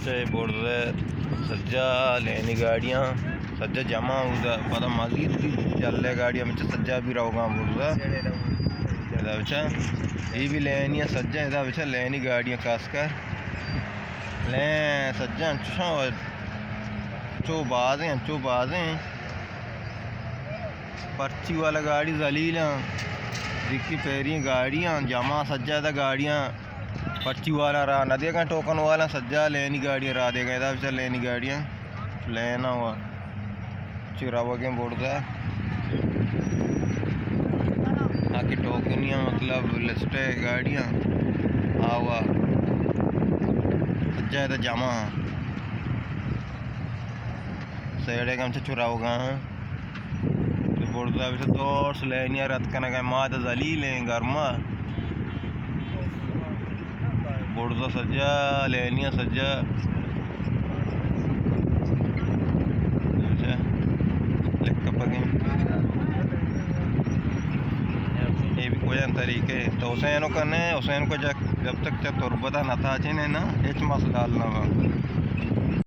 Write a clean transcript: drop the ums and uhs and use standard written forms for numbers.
चाहे बोर्ड सज्जा लेनी गाड़ियाँ सज्जा जमा होगा पता मजीद भी चल रहा गाड़ियाँ में सज्जा भी रहोगा बोर्ड बच्चा ये भी लेनी है सज्जा इधर बच्चा लेनी गाड़ियाँ खासकर ले सज्जा चो बाजें पर्ची वाला गाड़ी जलील दिखती पैरी गाड़ियाँ जमा सज्जा था गाड़ियाँ पर्ची वाला रहा न देगा टोकन वाला सज्जा लेनी गाड़ियाँ रहा देगा इधर बच्चा लेनी गाड़ियाँ लेना हुआ चिरावा के बोर्ड का आके टोकनियाँ मतलब लिस्टे गाड़ियाँ आवा सज्जा था जमा सेड़े का हमसे चुराओगा बोर्ड से दौड़ से लेनिया रत करने का माद जली लें गर्मा बोर्ड सज्जा लेनिया सज्जा ये भी कोई तरीके तो हुसैन करने हुसैन को जब तक तुरबता न था ना एच मस डालना